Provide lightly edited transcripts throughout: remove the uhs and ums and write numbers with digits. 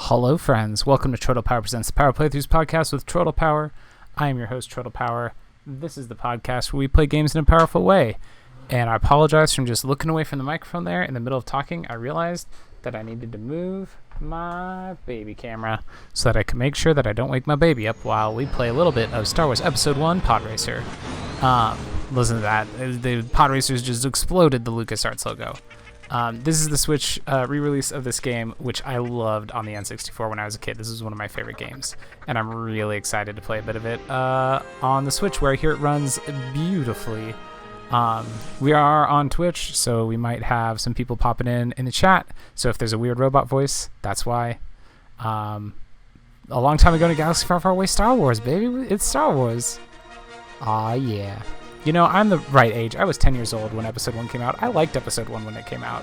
Hello, friends. Welcome to Troytle Power Presents the Power Playthroughs podcast with Troytle Power. I am your host, Troytle Power. This is the podcast where we play games in a powerful way. And I apologize from just looking away from the microphone there in the middle of talking. I realized that I needed to move my baby camera so that I can make sure that I don't wake my baby up while we play a little bit of Star Wars Episode 1 Pod Racer. Listen to that. The Pod Racers just exploded the LucasArts logo. This is the Switch re-release of this game, which I loved on the N64 when I was a kid. This is one of my favorite games, and I'm really excited to play a bit of it on the Switch, where I hear it runs beautifully. We are on Twitch, so we might have some people popping in the chat. So if there's a weird robot voice, that's why. A long time ago in a galaxy far, far away, Star Wars, baby. It's Star Wars. Aw, yeah. You know, I'm the right age. I was 10 years old when Episode 1 came out. I liked Episode 1 when it came out.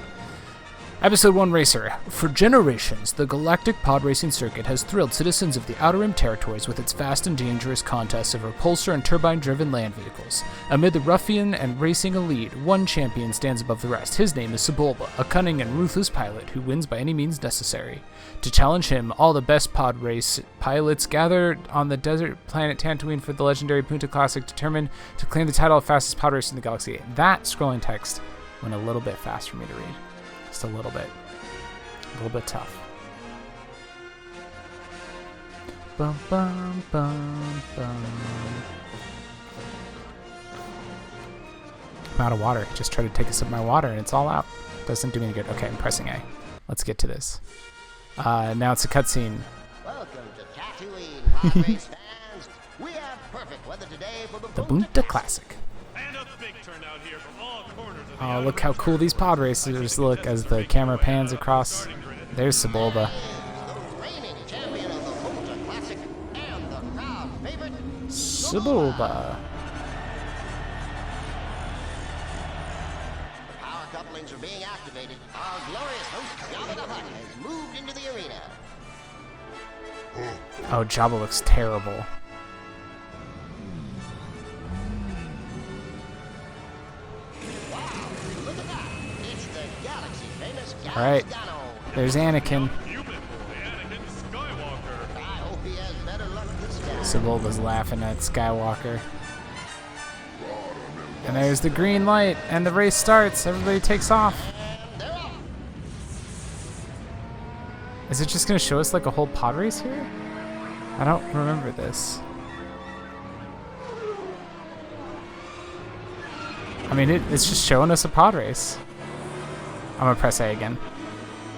Episode 1 Racer. For generations, the galactic pod racing circuit has thrilled citizens of the Outer Rim territories with its fast and dangerous contests of repulsor and turbine-driven land vehicles. Amid the ruffian and racing elite, one champion stands above the rest. His name is Sebulba, a cunning and ruthless pilot who wins by any means necessary. To challenge him, all the best pod race pilots gather on the desert planet Tatooine for the legendary Punta Classic, determined to claim the title of fastest pod racer in the galaxy. That scrolling text went a little bit fast for me to read. Just a little bit tough. Bum, bum, bum, bum. I'm out of water. Just tried to take a sip of my water and it's all out. Doesn't do me any good. Okay, I'm pressing A. Let's get to this. Now it's a cutscene. Welcome to Tatooine, pod race fans. We have perfect weather today for the Punta Classic. And a big turnout here from all corners of the Oh, look how cool these pod racers look as the camera pans across. There's Sebulba. the reigning champion of the Punta Classic and the crowd favorite, Sebulba. The power couplings are being activated. Our glorious host, Jabba the Hutt, has moved into the arena. Oh, Jabba looks terrible. Wow, look at that. It's the galaxy-famous All right. Galzano. There's Anakin. Human, Anakin Skywalker. I hope he has better luck this time. Sebulba's laughing at Skywalker. And there's the green light, and the race starts. Everybody takes off. They're off. Is it just going to show us like a whole pod race here? I don't remember this. I mean, it's just showing us a pod race. I'm going to press A again.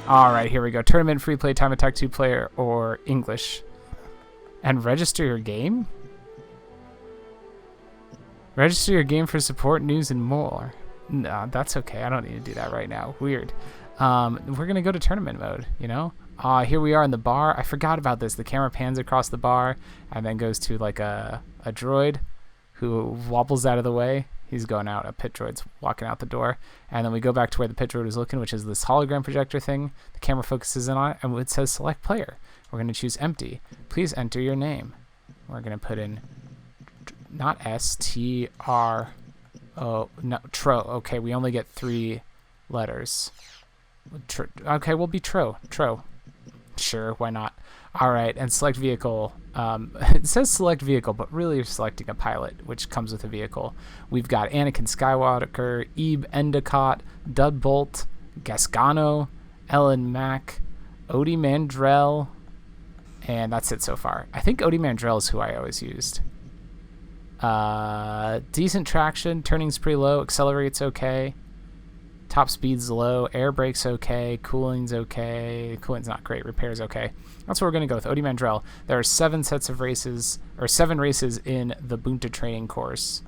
All right, here we go. Tournament, free play, time attack, 2-player, or English. And register your game? Register your game for support, news, and more. No, that's okay. I don't need to do that right now. Weird. We're going to go to tournament mode, you know? Here we are in the bar. I forgot about this. The camera pans across the bar and then goes to like a droid who wobbles out of the way. He's going out. A pit droid's walking out the door. And then we go back to where the pit droid was looking, which is this hologram projector thing. The camera focuses in on it, and it says select player. We're going to choose empty. Please enter your name. We're going to put in not S-T-R... Oh, no, Tro. Okay, we only get 3 letters. Okay, we'll be Tro. Sure, why not? All right, and select vehicle. It says select vehicle, but really you're selecting a pilot, which comes with a vehicle. We've got Anakin Skywalker, Ebe Endicott, Dud Bolt, Gasgano, Ellen Mack, Odie Mandrell, and that's it so far. I think Odie Mandrell is who I always used. Decent traction, turning's pretty low, accelerates okay. Top speed's low, air brake's okay, cooling's okay. Cooling's not great, repair's okay. That's what we're going to go with. Odie Mandrell. There are 7 races in the Bunta training course.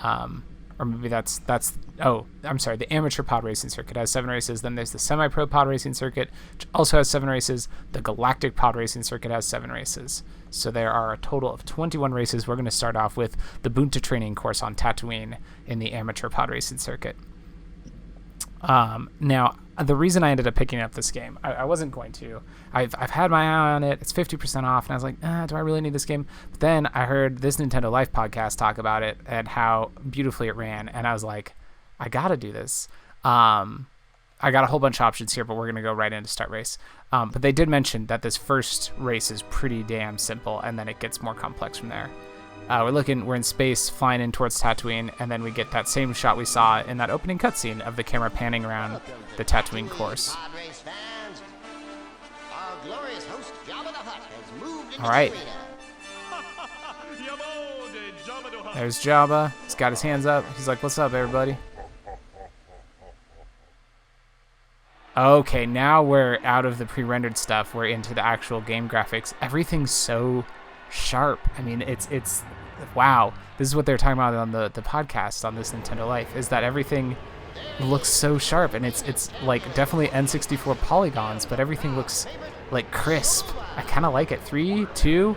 Or maybe that's I'm sorry, the amateur pod racing circuit has 7 races. Then there's the semi-pro pod racing circuit, which also has 7 races. The galactic pod racing circuit has 7 races. So there are a total of 21 races. We're going to start off with the Bunta training course on Tatooine in the amateur pod racing circuit. Now, the reason I ended up picking up this game, I wasn't going to. I've had my eye on it. It's 50% off, and I was like, do I really need this game? But then I heard this Nintendo Life podcast talk about it and how beautifully it ran, and I was like, I gotta do this. I got a whole bunch of options here, but we're going to go right into start race. But they did mention that this first race is pretty damn simple, and then it gets more complex from there. We're in space, flying in towards Tatooine, and then we get that same shot we saw in that opening cutscene of the camera panning around the Tatooine course. Pod race fans, our glorious host Jabba the Hutt has moved into All right. the arena. Yabo de Jabba the Hutt. There's Jabba. He's got his hands up. He's like, "What's up, everybody?" Okay, now we're out of the pre-rendered stuff. We're into the actual game graphics. Everything's so sharp. I mean, it's wow. This is what they're talking about on the podcast on This Nintendo Life, is that everything looks so sharp, and it's like definitely N64 polygons, but everything looks like crisp. I kind of like it. 3, 2,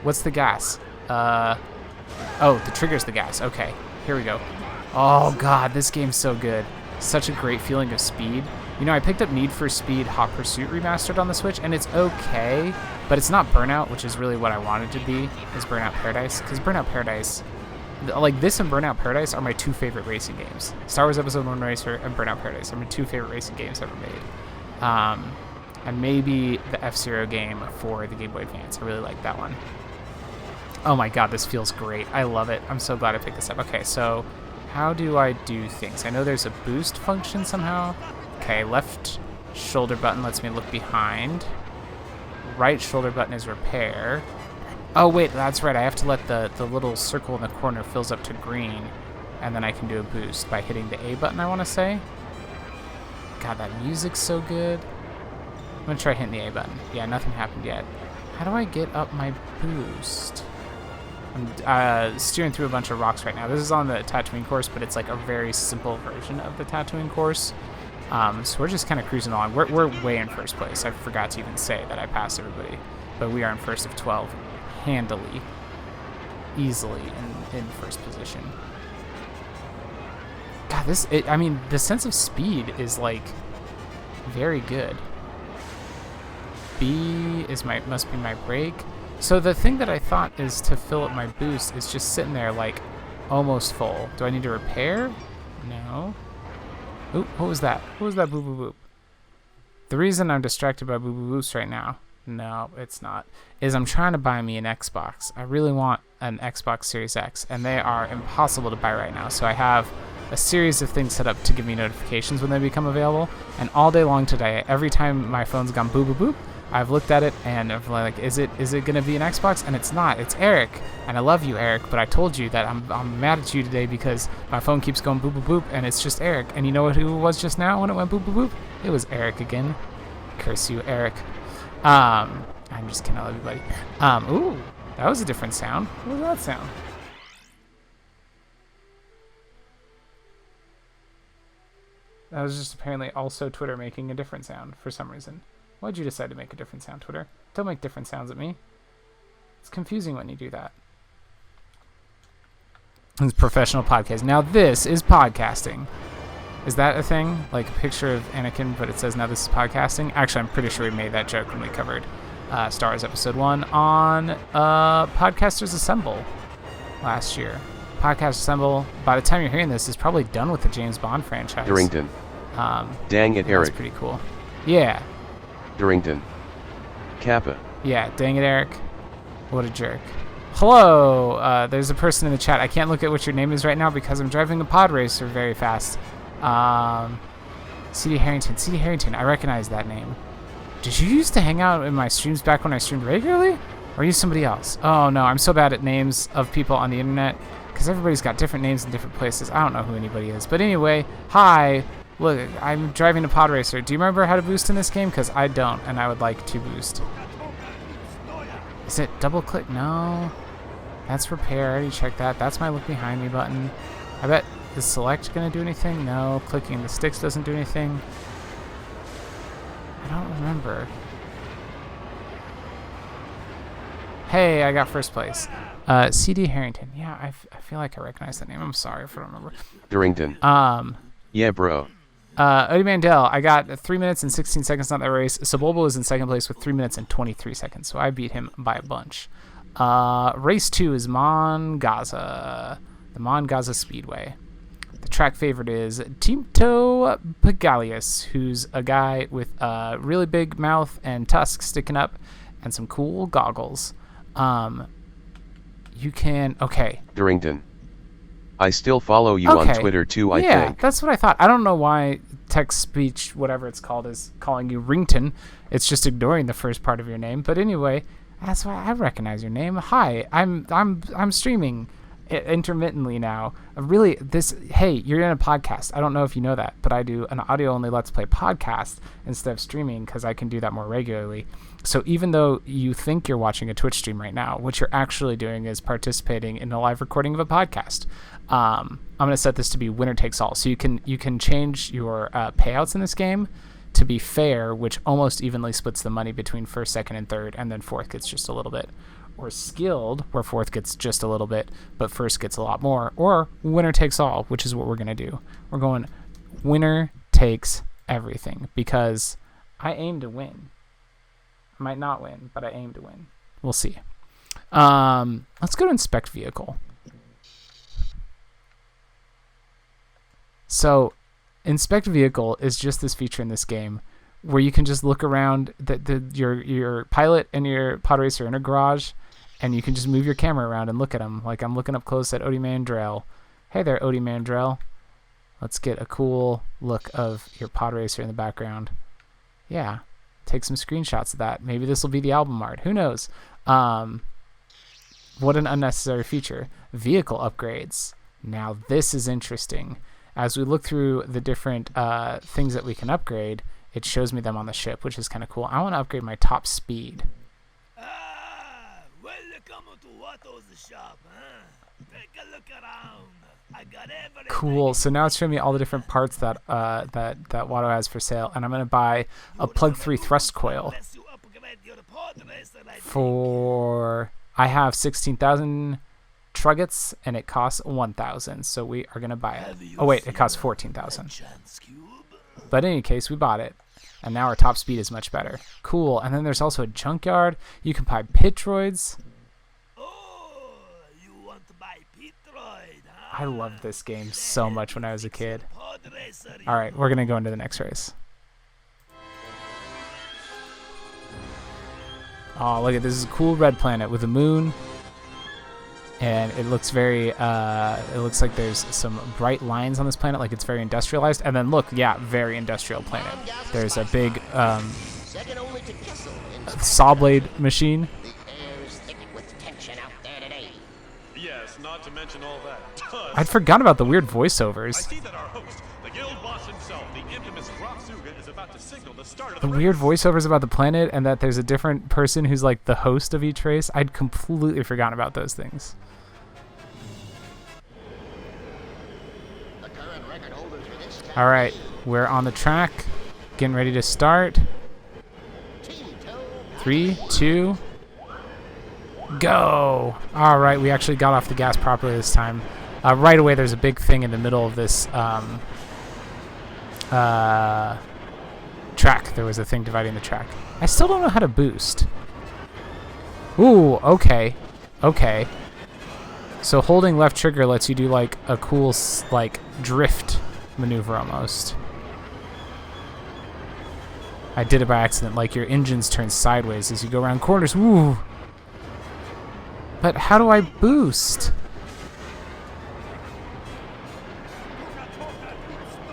what's the gas? Oh, the trigger's the gas. Okay, here we go. Oh god, this game's so good. Such a great feeling of speed. You know, I picked up Need for Speed Hot Pursuit Remastered on the Switch, and it's okay, but it's not Burnout, which is really what I wanted to be, is Burnout Paradise, because Burnout Paradise, like this and Burnout Paradise are my two favorite racing games. Star Wars Episode 1 Racer and Burnout Paradise are my two favorite racing games ever made. And maybe the F-Zero game for the Game Boy Advance. I really like that one. Oh my god, this feels great. I love it. I'm so glad I picked this up. Okay, so how do I do things? I know there's a boost function somehow. Okay, left shoulder button lets me look behind. Right shoulder button is repair. Oh wait, that's right. I have to let the little circle in the corner fills up to green, and then I can do a boost by hitting the A button, I want to say. God, that music's so good. I'm going to try hitting the A button. Yeah, nothing happened yet. How do I get up my boost? I'm steering through a bunch of rocks right now. This is on the Tatooine course, but it's like a very simple version of the Tatooine course. So we're just kind of cruising along. We're way in first place. I forgot to even say that I passed everybody. But we are in first of 12. Handily. Easily in first position. God, the sense of speed is like very good. B must be my brake. So the thing that I thought is to fill up my boost is just sitting there like almost full. Do I need to repair? No. Oop, what was that? What was that boop boop boop? The reason I'm distracted by boop boop boops right now, no, it's not, is I'm trying to buy me an Xbox. I really want an Xbox Series X, and they are impossible to buy right now. So I have a series of things set up to give me notifications when they become available, and all day long today, every time my phone's gone boop boop boop, I've looked at it and I'm like, is it gonna be an Xbox? And it's not. It's Eric, and I love you, Eric, but I told you that I'm mad at you today because my phone keeps going boop boop boop, and it's just Eric. And you know who it was just now when it went boop boop boop? It was Eric again. Curse you, Eric. I'm just kidding. I love you, buddy. Ooh, that was a different sound. What was that sound? That was just apparently also Twitter making a different sound for some reason. Why'd you decide to make a different sound, Twitter? Don't make different sounds at me. It's confusing when you do that. It's professional podcast. Now this is podcasting. Is that a thing? Like a picture of Anakin, but it says now this is podcasting? Actually, I'm pretty sure we made that joke when we covered Star Wars Episode 1 on Podcasters Assemble last year. Podcast Assemble, by the time you're hearing this, is probably done with the James Bond franchise. Durrington. Dang it, Eric. That's pretty cool. Yeah. Durrington. Kappa. Yeah, dang it, Eric. What a jerk. Hello, there's a person in the chat. I can't look at what your name is right now because I'm driving a pod racer very fast. cdherrington, I recognize that name. Did you used to hang out in my streams back when I streamed regularly? Or are you somebody else? Oh no, I'm so bad at names of people on the internet because everybody's got different names in different places. I don't know who anybody is. But anyway, hi. Look, I'm driving a pod racer. Do you remember how to boost in this game? Because I don't, and I would like to boost. Is it double click? No. That's repair. I already checked that. That's my look behind me button. I bet, is select going to do anything? No. Clicking the sticks doesn't do anything. I don't remember. Hey, I got first place. CD Harrington. Yeah, I feel like I recognize that name. I'm sorry if I don't remember. Durrington. Yeah, bro. Odie Mandel, I got 3 minutes and 16 seconds on that race. Sebulba was in second place with 3 minutes and 23 seconds, so I beat him by a bunch. Race 2 is Mon Gaza, the Mon Gaza Speedway. The track favorite is Tinto Pagalius, who's a guy with a really big mouth and tusks sticking up and some cool goggles. You can... Okay. Derrington. I still follow you on Twitter too, I think. Yeah, that's what I thought. I don't know why text-speech, whatever it's called, is calling you Rington. It's just ignoring the first part of your name. But anyway, that's why I recognize your name. Hi, I'm streaming intermittently now. Hey, you're in a podcast. I don't know if you know that, but I do an audio-only Let's Play podcast instead of streaming because I can do that more regularly. So even though you think you're watching a Twitch stream right now, what you're actually doing is participating in a live recording of a podcast. I'm going to set this to be winner takes all. So you can change your payouts in this game to be fair, which almost evenly splits the money between first, second, and third, and then fourth gets just a little bit. Or skilled, where fourth gets just a little bit, but first gets a lot more. Or winner takes all, which is what we're going to do. We're going winner takes everything because I aim to win. I might not win, but I aim to win. We'll see. Let's go to inspect vehicle. So inspect vehicle is just this feature in this game where you can just look around. Your pilot and your pod racer are in a garage, and you can just move your camera around and look at them. Like I'm looking up close at Odie Mandrell. Hey there, Odie Mandrell. Let's get a cool look of your pod racer in the background. Yeah. Take some screenshots of that. Maybe this will be the album art. Who knows? What an unnecessary feature. Vehicle upgrades. Now this is interesting. As we look through the different things that we can upgrade, it shows me them on the ship, which is kind of cool. I want to upgrade my top speed. Welcome to Watto's shop, huh? Take a look around. I got everything. Cool. So now it's showing me all the different parts that Watto has for sale, and I'm going to buy a plug 3 thrust coil for... I have 16,000 truggets, and it costs 1,000, so we are going to buy it. Oh wait, it costs 14,000. But in any case, we bought it, and now our top speed is much better. Cool. And then there's also a junkyard. You can buy pit droids. I loved this game so much when I was a kid. All right, we're going to go into the next race. Oh, look at this. Is a cool red planet with a moon. And it looks very, it looks like there's some bright lines on this planet, like it's very industrialized. And then look, yeah, very industrial planet. There's a big saw blade machine. Yes, not to mention all that. I'd forgotten about the weird voiceovers. I see that our host, the guild boss himself, the infamous Dropsuga, is about to signal the start of the weird voiceovers about the planet, and that there's a different person who's like the host of each race. I'd completely forgotten about those things. All right, we're on the track, getting ready to start. 3, 2, go! All right, we actually got off the gas properly this time. Right away, there's a big thing in the middle of this track. There was a thing dividing the track. I still don't know how to boost. Ooh, okay. Okay. So holding left trigger lets you do like a cool like drift maneuver almost. I did it by accident. Like your engines turn sideways as you go around corners. Woo! But how do I boost?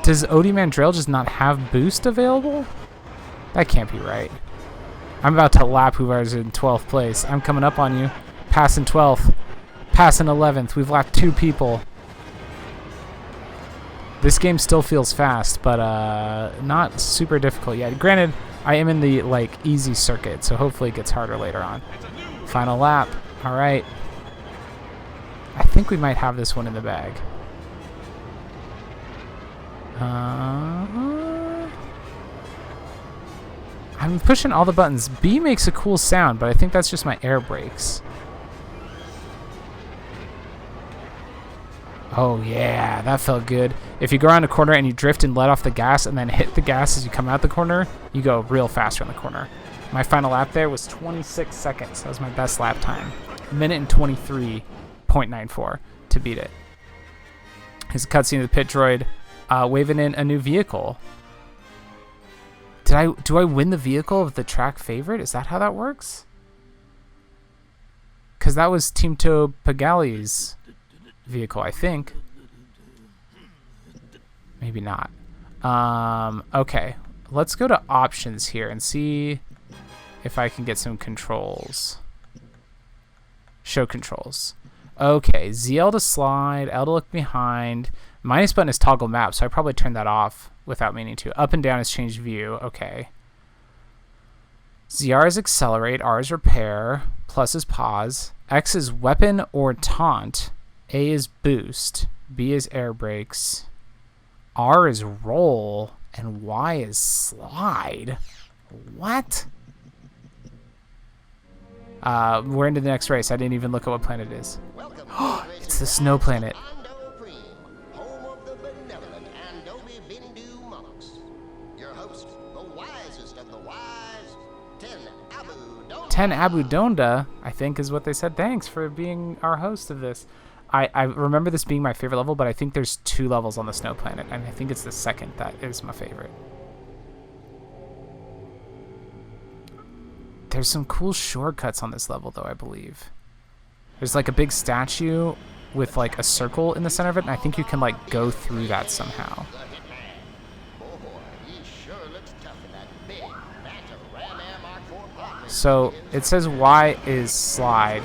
Does Odie Mandrell just not have boost available? That can't be right. I'm about to lap whoever's in 12th place. I'm coming up on you. Passing 12th. Passing 11th. We've lapped 2 people. This game still feels fast, but not super difficult yet. Granted, I am in the like easy circuit, so hopefully it gets harder later on. Final lap. All right. I think we might have this one in the bag. I'm pushing all the buttons. B makes a cool sound, but I think that's just my air brakes. Oh yeah, that felt good. If you go around a corner and you drift and let off the gas and then hit the gas as you come out the corner, you go real fast around the corner. My final lap there was 26 seconds. That was my best lap time. 1:23.94 to beat it. His cutscene of the pit droid waving in a new vehicle. Do I win the vehicle of the track favorite? Is that how that works? Because that was Tinto Pagali's vehicle, I think. Maybe not. Okay, let's go to options here and see if I can get some controls. Show controls. Okay, ZL to slide, L to look behind. Minus button is toggle map, so I probably turned that off without meaning to. Up and down is change view. Okay. ZR is accelerate, R is repair, plus is pause, X is weapon or taunt, A is boost, B is air brakes, R is roll, and Y is slide. What? We're into the next race. I didn't even look at what planet it is. It's the snow planet. Home of the benevolent Andobi Bindu monarchs. Your host, the wisest of the wise, Ten Abu Donda, I think is what they said. Thanks for being our host of this. I remember this being my favorite level, but I think there's 2 levels on the snow planet, and I think it's the second that is my favorite. There's some cool shortcuts on this level, though, I believe. There's like a big statue with like a circle in the center of it, and I think you can like go through that somehow. So it says Y is slide.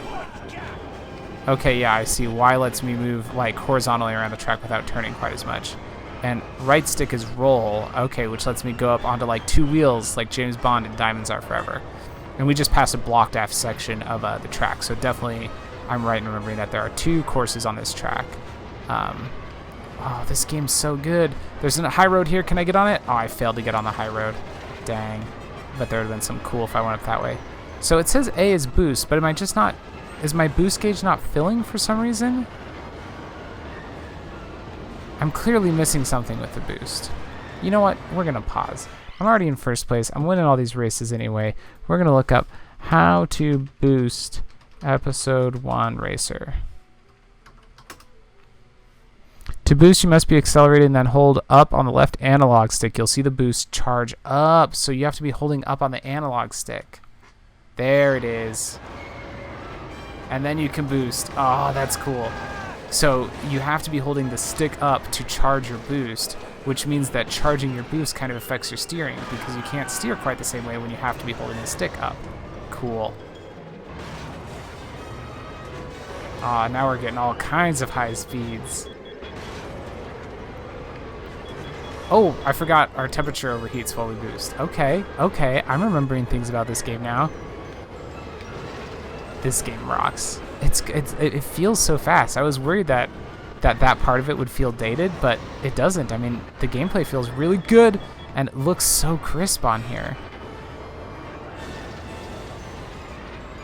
Okay, yeah, I see. Y lets me move like horizontally around the track without turning quite as much. And right stick is roll, okay, which lets me go up onto like 2 wheels like James Bond and Diamonds Are Forever. And we just passed a blocked off section of the track, so definitely I'm right in remembering that there are 2 courses on this track. Oh, this game's so good. There's a high road here. Can I get on it? Oh, I failed to get on the high road. Dang. Bet there would have been some cool if I went up that way. So it says A is boost, but am I just not... Is my boost gauge not filling for some reason? I'm clearly missing something with the boost. You know what? We're going to pause. I'm already in first place. I'm winning all these races anyway. We're going to look up how to boost episode 1 racer. To boost, you must be accelerated and then hold up on the left analog stick. You'll see the boost charge up. So you have to be holding up on the analog stick. There it is. And then you can boost. Oh, that's cool. So you have to be holding the stick up to charge your boost, which means that charging your boost kind of affects your steering because you can't steer quite the same way when you have to be holding the stick up. Cool. Now we're getting all kinds of high speeds. Oh, I forgot our temperature overheats while we boost. Okay, I'm remembering things about this game now. This game rocks. It feels so fast. I was worried that part of it would feel dated, but it doesn't. I mean, the gameplay feels really good, and it looks so crisp on here.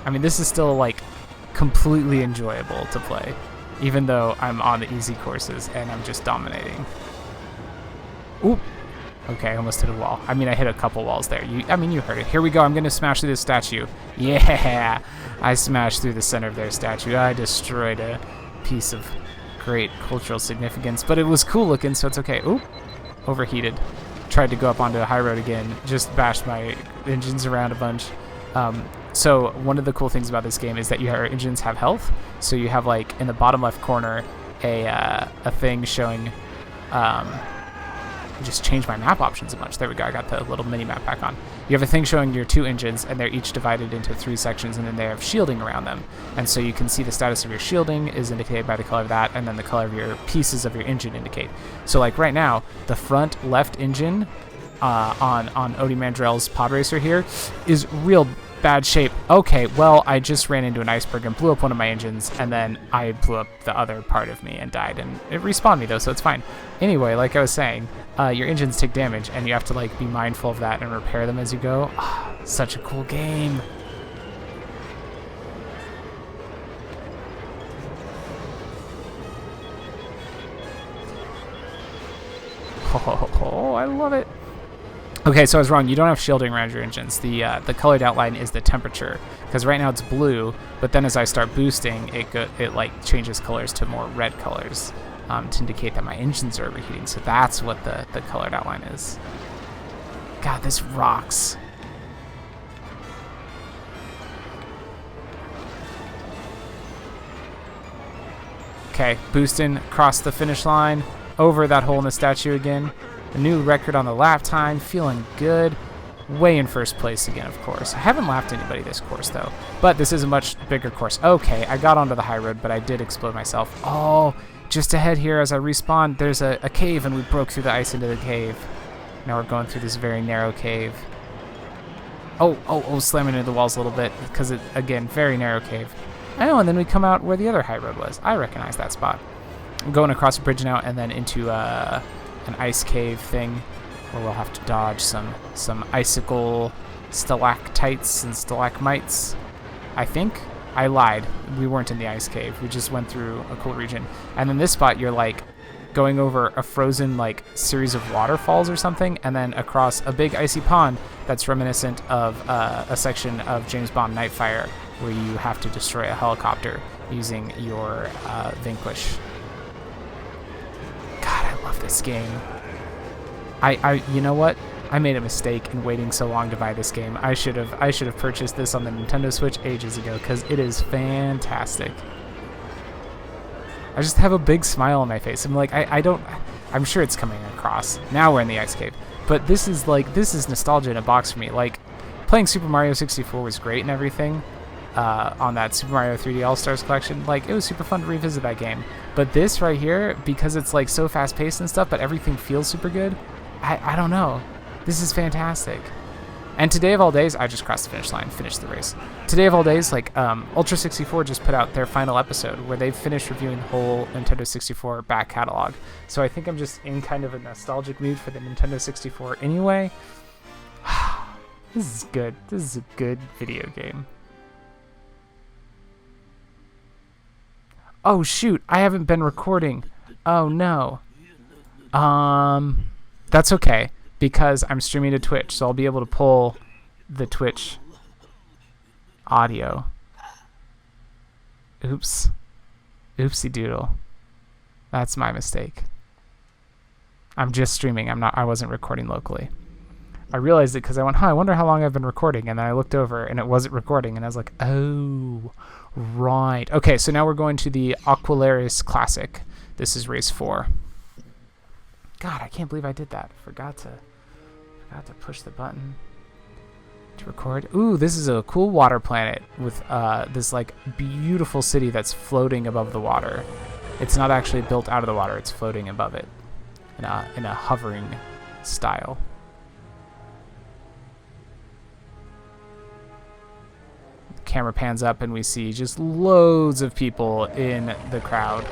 I mean, this is still, like, completely enjoyable to play, even though I'm on the easy courses and I'm just dominating. Oop. Okay, I almost hit a wall. I mean, I hit a couple walls there. You heard it. Here we go. I'm going to smash through this statue. Yeah! I smashed through the center of their statue. I destroyed a piece of great cultural significance, but it was cool looking, so it's okay. Oop. Overheated. Tried to go up onto a high road again. Just bashed my engines around a bunch. So one of the cool things about this game is that your engines have health. So you have, like, in the bottom left corner, a thing showing... just change my map options a bunch. There we go. I got the little mini map back on. You have a thing showing your 2 engines, and they're each divided into 3 sections, and then they have shielding around them. And so you can see the status of your shielding is indicated by the color of that, and then the color of your pieces of your engine indicate. So like right now, the front left engine on Odie Mandrell's pod racer here is real bad shape. Okay, well, I just ran into an iceberg and blew up one of my engines, and then I blew up the other part of me and died, and it respawned me though, so it's fine. Anyway, like I was saying, your engines take damage, and you have to like be mindful of that and repair them as you go. Such a cool game. Oh, I love it. Okay, so I was wrong. You don't have shielding around your engines. The colored outline is the temperature, because right now it's blue, but then as I start boosting, it like changes colors to more red colors. to indicate that my engines are overheating. So that's what the colored outline is. God, this rocks. Okay, boosting across the finish line, over that hole in the statue again. A new record on the lap time, feeling good. Way in first place again, of course. I haven't lapped anybody this course, though. But this is a much bigger course. Okay, I got onto the high road, but I did explode myself. Oh, just ahead here as I respawn, there's a cave, and we broke through the ice into the cave. Now we're going through this very narrow cave. Oh, slamming into the walls a little bit, because it, again, very narrow cave. Oh, and then we come out where the other high road was. I recognize that spot. I'm going across a bridge now, and then into an ice cave thing, where we'll have to dodge some icicle stalactites and stalagmites. I think I lied. We weren't in the ice cave. We just went through a cool region. And then this spot, you're like going over a frozen like series of waterfalls or something, and then across a big icy pond that's reminiscent of a section of James Bond Nightfire, where you have to destroy a helicopter using your Vanquish. God, I love this game. You know what? I made a mistake in waiting so long to buy this game. I should have purchased this on the Nintendo Switch ages ago, because it is fantastic. I just have a big smile on my face. I'm like, I'm sure it's coming across. Now we're in the ice cave. But this is nostalgia in a box for me. Like, playing Super Mario 64 was great and everything, on that Super Mario 3D All-Stars collection. Like, it was super fun to revisit that game. But this right here, because it's like so fast-paced and stuff, but everything feels super good, I don't know. This is fantastic. And today of all days, I just crossed the finish line, finished the race. Today of all days, like, Ultra 64 just put out their final episode where they've finished reviewing the whole Nintendo 64 back catalog. So I think I'm just in kind of a nostalgic mood for the Nintendo 64 anyway. This is good. This is a good video game. Oh shoot, I haven't been recording. Oh no. That's okay, because I'm streaming to Twitch, so I'll be able to pull the Twitch audio. Oops. Oopsie doodle. That's my mistake. I'm just streaming. I wasn't recording locally. I realized it because I went, I wonder how long I've been recording, and then I looked over and it wasn't recording, and I was like, oh, right. Okay, so now we're going to the Aquilaris Classic. This is race 4. God, I can't believe I did that. Forgot to push the button to record. Ooh, this is a cool water planet with this like beautiful city that's floating above the water. It's not actually built out of the water, it's floating above it in a hovering style. The camera pans up and we see just loads of people in the crowd.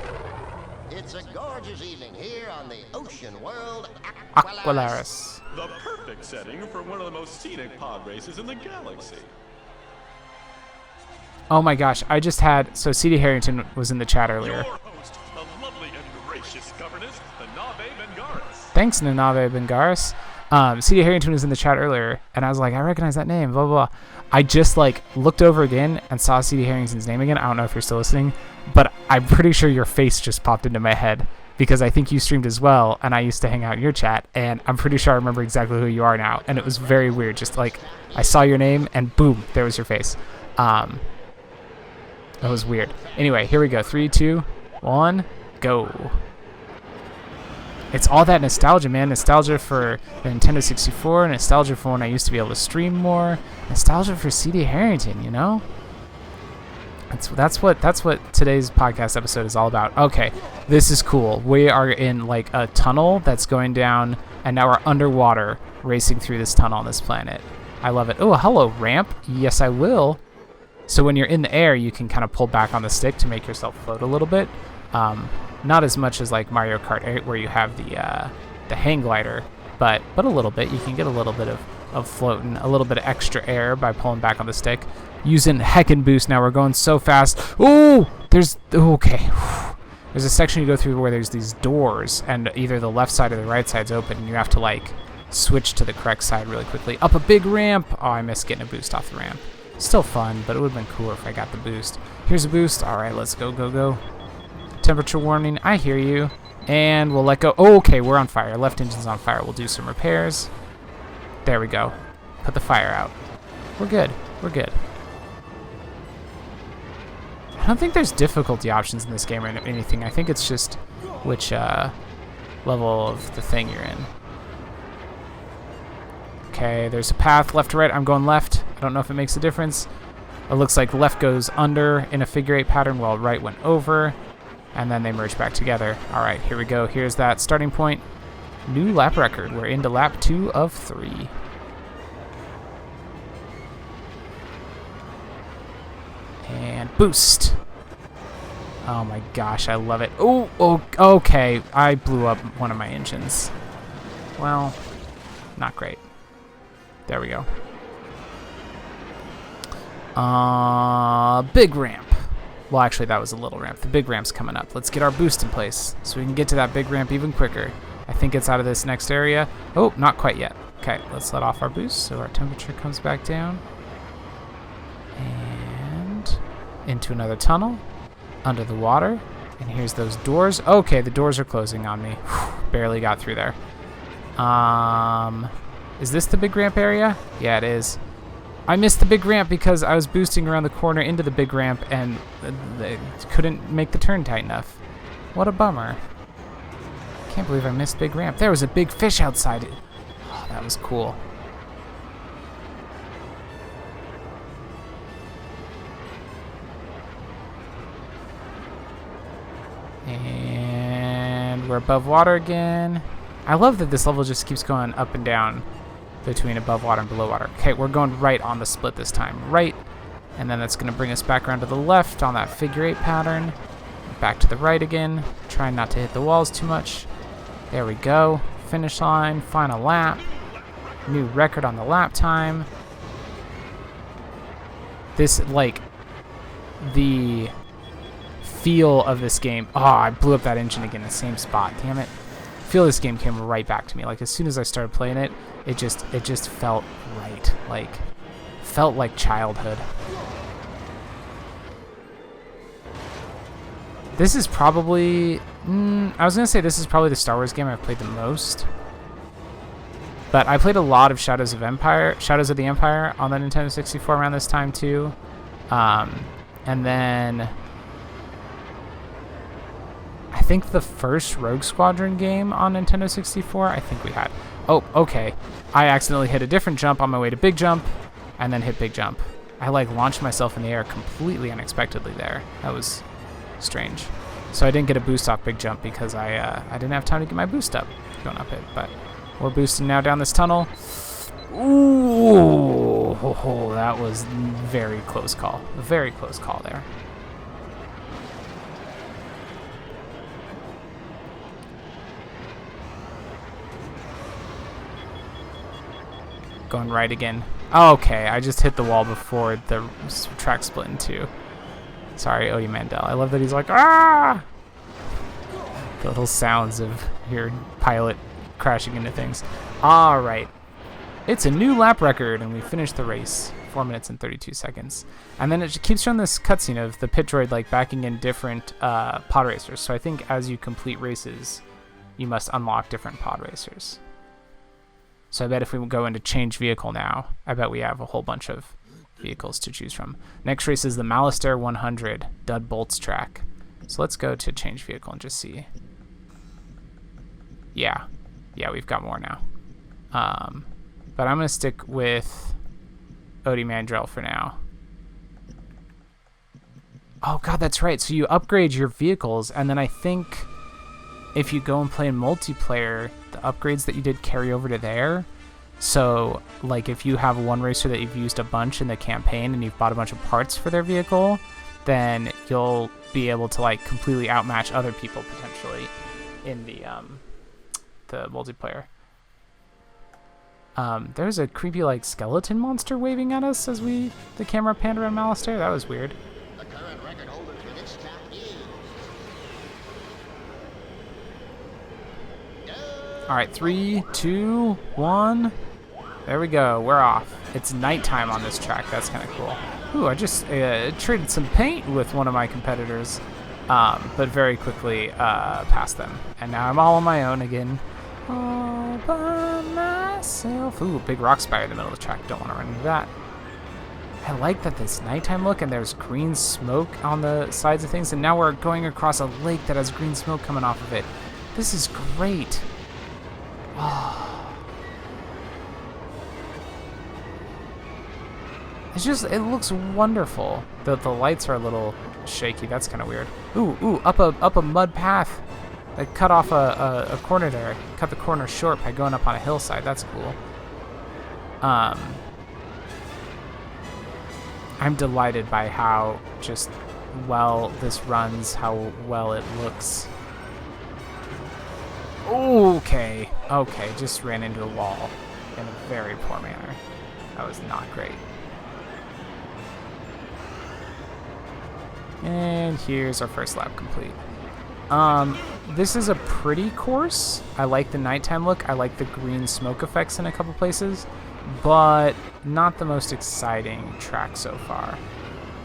It's a gorgeous evening here on the ocean world Aquilaris. The perfect setting for one of the most scenic pod races in the galaxy. Oh my gosh, I just had... So cdherrington was in the chat earlier. Your host, the lovely and gracious governess, Nanabe Bengaris. Thanks, Nanabe Bengaris. cdherrington was in the chat earlier, and I was like, I recognize that name, blah, blah, blah. I just, like, looked over again and saw cdherrington's name again. I don't know if you're still listening, but I'm pretty sure your face just popped into my head, because I think you streamed as well, and I used to hang out in your chat, and I'm pretty sure I remember exactly who you are now, and it was very weird. Just, like, I saw your name, and boom, there was your face. That was weird. Anyway, here we go. 3, 2, 1, go. It's all that nostalgia, man. Nostalgia for the Nintendo 64, nostalgia for when I used to be able to stream more, nostalgia for cdherrington, you know? That's what today's podcast episode is all about. Okay, this is cool. We are in like a tunnel that's going down, and now we're underwater racing through this tunnel on this planet. I love it. Oh, hello, ramp. Yes, I will. So when you're in the air, you can kind of pull back on the stick to make yourself float a little bit. Not as much as like Mario Kart 8, where you have the hang glider, but a little bit. You can get a little bit of floating, a little bit of extra air by pulling back on the stick. Using heckin' boost now. We're going so fast. Ooh! Okay. There's a section you go through where there's these doors, and either the left side or the right side's open, and you have to like switch to the correct side really quickly. Up a big ramp. Oh, I missed getting a boost off the ramp. Still fun, but it would have been cooler if I got the boost. Here's a boost. All right, let's go, go, go. Temperature warning. I hear you. And we'll let go. Oh, okay, we're on fire. Left engine's on fire. We'll do some repairs. There we go. Put the fire out. We're good. We're good. I don't think there's difficulty options in this game or anything. I think it's just which level of the thing you're in. Okay, there's a path left to right. I'm going left. I don't know if it makes a difference. It looks like left goes under in a figure 8 pattern while right went over. And then they merge back together. All right, here we go. Here's that starting point. New lap record. We're into lap 2 of 3. And boost. Oh my gosh, I love it. Oh, okay. I blew up one of my engines. Well, not great. There we go. Big ramp. Well, actually, that was a little ramp. The big ramp's coming up. Let's get our boost in place so we can get to that big ramp even quicker. I think it's out of this next area. Oh, not quite yet. Okay, let's let off our boost so our temperature comes back down. And into another tunnel, under the water. And here's those doors. Okay, the doors are closing on me. Whew, barely got through there. Is this the big ramp area? Yeah, it is. I missed the big ramp because I was boosting around the corner into the big ramp and couldn't make the turn tight enough. What a bummer. Can't believe I missed big ramp. There was a big fish outside it. Oh, that was cool. And we're above water again. I love that this level just keeps going up and down between above water and below water. Okay, we're going right on the split this time. Right. And then that's going to bring us back around to the left on that figure 8 pattern. Back to the right again. Trying not to hit the walls too much. There we go. Finish line. Final lap. New record on the lap time. This, like, the feel of this game. Oh, I blew up that engine again in the same spot. Damn it. Feel this game came right back to me. Like, as soon as I started playing it, it just felt right. Like, felt like childhood. This is probably I was gonna say this is probably the Star Wars game I've played the most. But I played a lot of Shadows of the Empire on the Nintendo 64 around this time too. And then I think the first Rogue Squadron game on Nintendo 64, I think we had. Oh, okay. I accidentally hit a different jump on my way to big jump, and then hit big jump. I like launched myself in the air completely unexpectedly there. That was strange. So I didn't get a boost off big jump because I didn't have time to get my boost up going up it. But we're boosting now down this tunnel. Ooh, that was very close call. A very close call there. Going right again. Oh, okay, I just hit the wall before the track split in two. Sorry, Odie Mandel. I love that he's like, ah! The little sounds of your pilot crashing into things. All right. It's a new lap record, and we finished the race. 4 minutes and 32 seconds. And then it keeps showing this cutscene of the pit droid like backing in different pod racers. So I think as you complete races, you must unlock different pod racers. So I bet if we go into change vehicle now, I bet we have a whole bunch of vehicles to choose from. Next race is the Malastair 100 Dud Bolts track. So let's go to change vehicle and just see. Yeah, we've got more now. But I'm going to stick with Odie Mandrell for now. Oh, God, that's right. So you upgrade your vehicles, and then I think if you go and play in multiplayer, the upgrades that you did carry over to there. So, like, if you have one racer that you've used a bunch in the campaign and you've bought a bunch of parts for their vehicle, then you'll be able to, like, completely outmatch other people, potentially, in the multiplayer. There's a creepy, like, skeleton monster waving at us as the camera panned around Malastair. That was weird. The current record holder for this track is... Alright, 3, 2, 1. There we go. We're off. It's nighttime on this track. That's kind of cool. Ooh, I just traded some paint with one of my competitors. but very quickly passed them. And now I'm all on my own again. All by myself. Ooh, big rock spire in the middle of the track. Don't want to run into that. I like that this nighttime look, and there's green smoke on the sides of things, and now we're going across a lake that has green smoke coming off of it. This is great. Oh. It looks wonderful. The lights are a little shaky. That's kind of weird. Ooh, up a mud path. I cut off a corner there. Cut the corner short by going up on a hillside. That's cool. I'm delighted by how just well this runs, how well it looks. Okay, just ran into a wall in a very poor manner. That was not great. And here's our first lap complete. This is a pretty course. I like the nighttime look. I like the green smoke effects in a couple places, but not the most exciting track so far.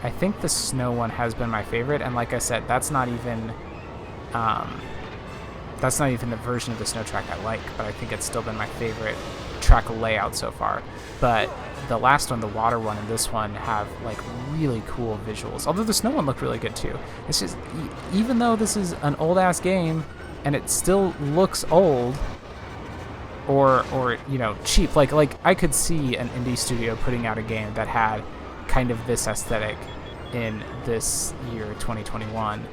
I think the snow one has been my favorite, and like I said, that's not even the version of the snow track I like, but I think it's still been my favorite track layout so far. But the last one, the water one, and this one have like really cool visuals. Although the snow one looked really good too. It's just, even though this is an old ass game and it still looks old or cheap, like I could see an indie studio putting out a game that had kind of this aesthetic in this year 2021.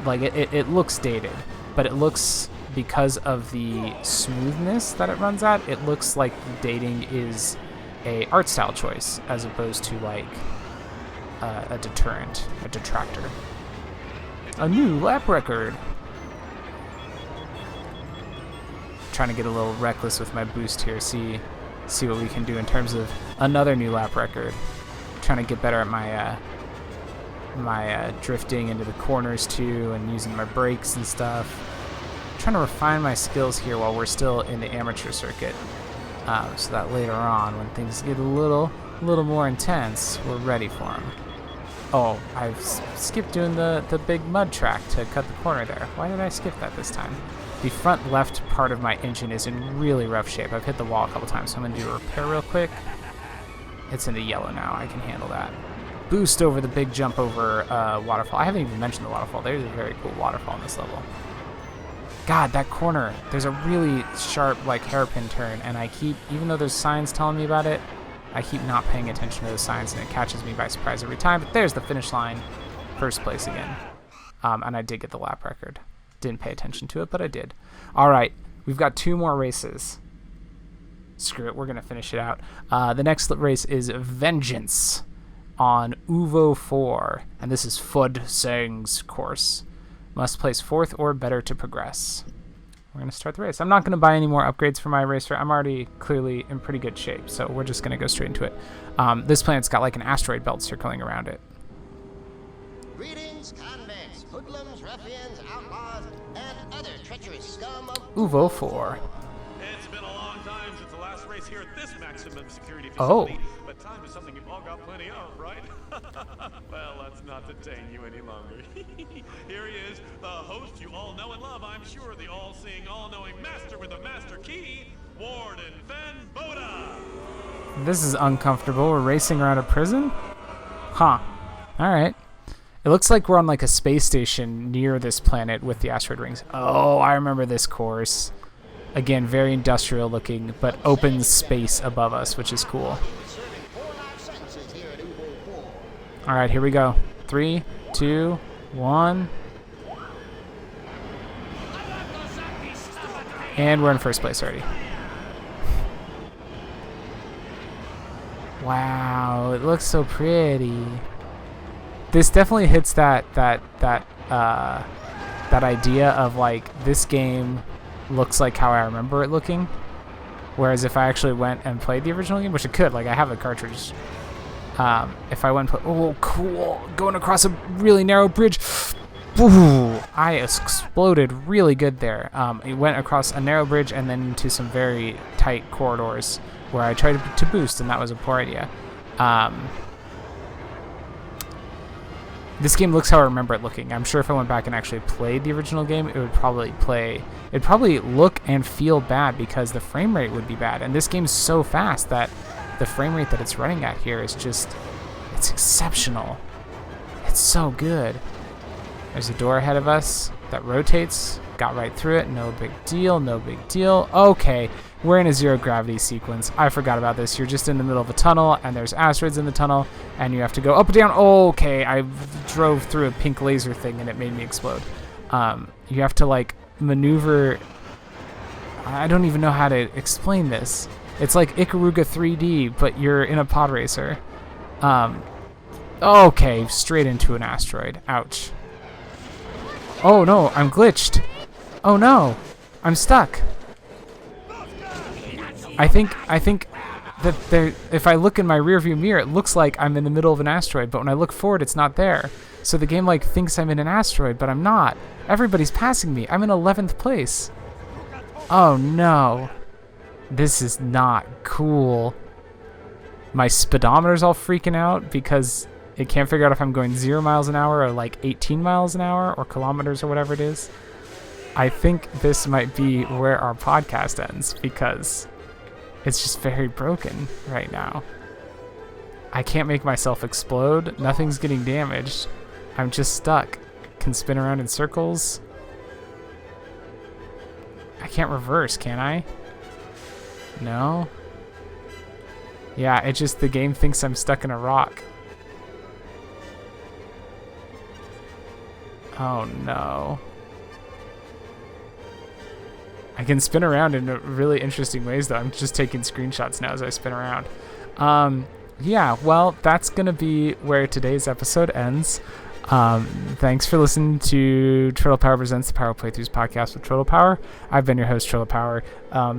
Like it looks dated, but it looks, because of the smoothness that it runs at, it looks like dating is a art style choice as opposed to like a detractor. A new lap record. Trying to get a little reckless with my boost here, see what we can do in terms of another new lap record. Trying to get better at my drifting into the corners too, and using my brakes and stuff. Trying to refine my skills here while we're still in the amateur circuit, so that later on, when things get a little more intense, we're ready for them. Oh, I've skipped doing the big mud track to cut the corner there. Why did I skip that this time? The front left part of my engine is in really rough shape. I've hit the wall a couple times, so I'm going to do a repair real quick. It's in the yellow now. I can handle that. Boost over the big jump over waterfall. I haven't even mentioned the waterfall. There's a very cool waterfall in this level. God, that corner. There's a really sharp, like, hairpin turn, and I keep, even though there's signs telling me about it, I keep not paying attention to those signs, and it catches me by surprise every time. But there's the finish line. First place again. And I did get the lap record. Didn't pay attention to it, but I did. All right, we've got 2 more races. Screw it, we're going to finish it out. The next race is Vengeance on Uvo 4, and this is Fud Sang's course. Must place 4th or better to progress. We're going to start the race. I'm not going to buy any more upgrades for my racer. I'm already clearly in pretty good shape, so we're just going to go straight into it. This planet's got like an asteroid belt circling around it. Greetings, convicts, hoodlums, ruffians, outlaws, and other treacherous scum of Uvo 4. It's been a long time since the last race here at this maximum security Oh. facility, but time is something you've all got plenty of, right? Well, let's not detain you any longer. Here he is, the host you all know and love, I'm sure, the all-seeing, all-knowing master with a master key, Warden Fen Boda. This is uncomfortable. We're racing around a prison? Huh. Alright. It looks like we're on like a space station near this planet with the asteroid rings. Oh, I remember this course. Again, very industrial looking, but open space above us, which is cool. serving 4 life sentences here at Uvo 4. Alright, here we go. 3, 2, 1. And we're in first place already. Wow, it looks so pretty. This definitely hits that idea of like, this game looks like how I remember it looking. Whereas if I actually went and played the original game, which it could, like I have a cartridge. If I went and put, oh cool, going across a really narrow bridge. Ooh, I exploded really good there. It went across a narrow bridge and then into some very tight corridors where I tried to boost, and that was a poor idea. This game looks how I remember it looking. I'm sure if I went back and actually played the original game, it'd probably look and feel bad because the frame rate would be bad. And this game's so fast that the frame rate that it's running at here is just, it's exceptional. It's so good. There's a door ahead of us that rotates. Got right through it. No big deal. No big deal. Okay. We're in a zero gravity sequence. I forgot about this. You're just in the middle of a tunnel, and there's asteroids in the tunnel, and you have to go up and down. Okay, I drove through a pink laser thing, and it made me explode. You have to, like, maneuver. I don't even know how to explain this. It's like Ikaruga 3D, but you're in a pod racer. Okay, straight into an asteroid. Ouch. Oh, no, I'm glitched. Oh, no, I'm stuck. I think that if I look in my rearview mirror, it looks like I'm in the middle of an asteroid, but when I look forward, it's not there. So the game like thinks I'm in an asteroid, but I'm not. Everybody's passing me. I'm in 11th place. Oh no. This is not cool. My speedometer's all freaking out because it can't figure out if I'm going 0 miles an hour or like 18 miles an hour or kilometers or whatever it is. I think this might be where our podcast ends because it's just very broken right now. I can't make myself explode. Nothing's getting damaged. I'm just stuck. Can spin around in circles. I can't reverse, can I? No? Yeah, it just, the game thinks I'm stuck in a rock. Oh no. I can spin around in really interesting ways, though. I'm just taking screenshots now as I spin around. Yeah, well, that's going to be where today's episode ends. Thanks for listening to Troytle Power Presents the Power Playthroughs podcast with Troytle Power. I've been your host, Troytle Power.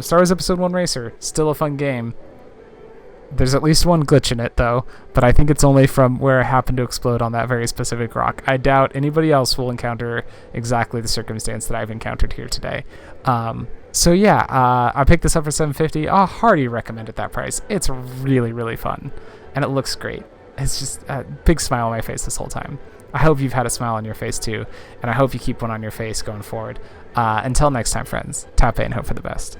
Star Wars Episode 1 Racer, still a fun game. There's at least one glitch in it, though, but I think it's only from where I happen to explode on that very specific rock. I doubt anybody else will encounter exactly the circumstance that I've encountered here today. So yeah, I picked this up for $7.50. I'll heartily recommend at that price. It's really, really fun, and it looks great. It's just a big smile on my face this whole time. I hope you've had a smile on your face too, and I hope you keep one on your face going forward. Until next time, friends, tap A and hope for the best.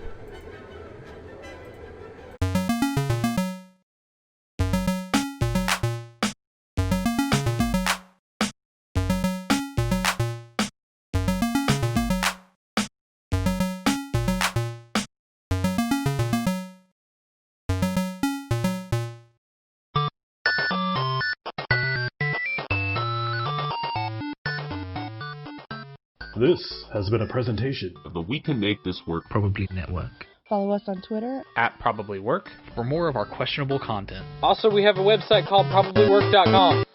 This has been a presentation of the We Can Make This Work Probably Network. Follow us on Twitter @ProbablyWork for more of our questionable content. Also, we have a website called probablywork.com.